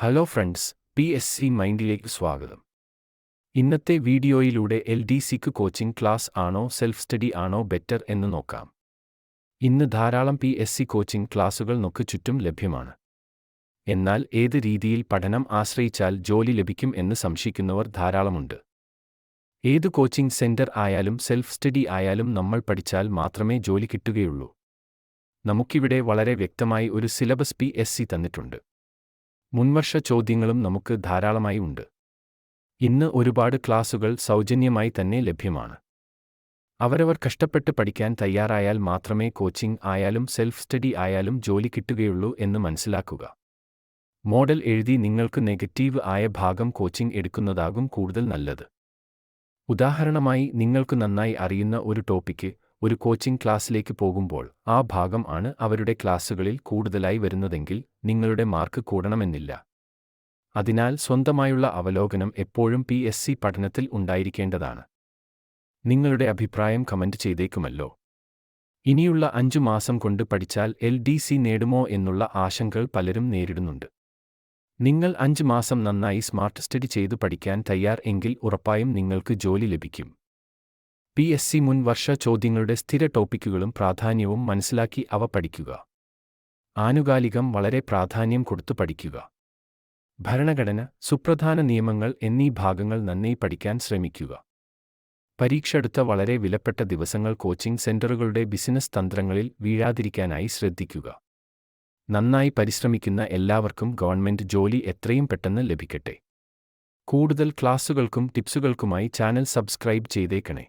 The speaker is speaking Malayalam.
ഹലോ ഫ്രണ്ട്സ്, PSC മൈൻഡിലേക്ക് സ്വാഗതം. ഇന്നത്തെ വീഡിയോയിലൂടെ LDCക്ക് കോച്ചിംഗ് ക്ലാസ് ആണോ സെൽഫ് സ്റ്റഡി ആണോ ബെറ്റർ എന്ന് നോക്കാം. ഇന്ന് ധാരാളം PSC കോച്ചിംഗ് ക്ലാസുകൾ നമുക്ക് ചുറ്റും ലഭ്യമാണ്. എന്നാൽ ഏത് രീതിയിൽ പഠനം ആശ്രയിച്ചാൽ ജോലി ലഭിക്കും എന്ന് സംശയിക്കുന്നവർ ധാരാളമുണ്ട്. ഏത് കോച്ചിംഗ് സെന്റർ ആയാലും സെൽഫ് സ്റ്റഡി ആയാലും നമ്മൾ പഠിച്ചാൽ മാത്രമേ ജോലി കിട്ടുകയുള്ളൂ. നമുക്കിവിടെ വളരെ വ്യക്തമായി ഒരു സിലബസ് PSC തന്നിട്ടുണ്ട്. മുൻവർഷ ചോദ്യങ്ങളും നമുക്ക് ധാരാളമായി ഉണ്ട്. ഇന്ന് ഒരുപാട് ക്ലാസുകൾ സൗജന്യമായി തന്നെ ലഭ്യമാണ്. അവരവർ കഷ്ടപ്പെട്ട് പഠിക്കാൻ തയ്യാറായാൽ മാത്രമേ കോച്ചിംഗ് ആയാലും സെൽഫ് സ്റ്റഡി ആയാലും ജോലി കിട്ടുകയുള്ളൂ എന്ന് മനസ്സിലാക്കുക. മോഡൽ എഴുതി നിങ്ങൾക്ക് നെഗറ്റീവ് ആയ ഭാഗം കോച്ചിംഗ് എടുക്കുന്നതാകും കൂടുതൽ നല്ലത്. ഉദാഹരണമായി നിങ്ങൾക്ക് നന്നായി അറിയുന്ന ഒരു ടോപ്പിക്ക് ഒരു കോച്ചിംഗ് ക്ലാസ്സിലേക്ക് പോകുമ്പോൾ ആ ഭാഗം ആണ് അവരുടെ ക്ലാസുകളിൽ കൂടുതലായി വരുന്നതെങ്കിൽ നിങ്ങളുടെ മാർക്ക് കൂടണമെന്നില്ല. അതിനാൽ സ്വന്തമായുള്ള അവലോകനം എപ്പോഴും PSC പഠനത്തിൽ ഉണ്ടായിരിക്കേണ്ടതാണ്. നിങ്ങളുടെ അഭിപ്രായം കമന്റ് ചെയ്തേക്കുമല്ലോ. ഇനിയുള്ള 5 മാസം കൊണ്ട് പഠിച്ചാൽ LDC നേടുമോ എന്നുള്ള ആശങ്കകൾ പലരും നേരിടുന്നുണ്ട്. നിങ്ങൾ 5 മാസം നന്നായി സ്മാർട്ട് സ്റ്റഡി ചെയ്തു പഠിക്കാൻ തയ്യാർ എങ്കിൽ ഉറപ്പായും നിങ്ങൾക്ക് ജോലി ലഭിക്കും. PSC മുൻ വർഷ ചോദ്യങ്ങളുടെ സ്ഥിര ടോപ്പിക്കുകളും പ്രാധാന്യവും മനസ്സിലാക്കി അവ പഠിക്കുക. ആനുകാലികം വളരെ പ്രാധാന്യം കൊടുത്തു പഠിക്കുക. ഭരണഘടന, സുപ്രധാന നിയമങ്ങൾ എന്നീ ഭാഗങ്ങൾ നന്നായി പഠിക്കാൻ ശ്രമിക്കുക. പരീക്ഷ അടുത്ത വളരെ വിലപ്പെട്ട ദിവസങ്ങൾ കോച്ചിംഗ് സെന്ററുകളുടെ ബിസിനസ് തന്ത്രങ്ങളിൽ വീഴാതിരിക്കാനായി ശ്രദ്ധിക്കുക. നന്നായി പരിശ്രമിക്കുന്ന എല്ലാവർക്കും ഗവൺമെന്റ് ജോലി എത്രയും പെട്ടെന്ന് ലഭിക്കട്ടെ. കൂടുതൽ ക്ലാസുകൾക്കും ടിപ്സുകൾക്കുമായി ചാനൽ സബ്സ്ക്രൈബ് ചെയ്തേക്കണേ.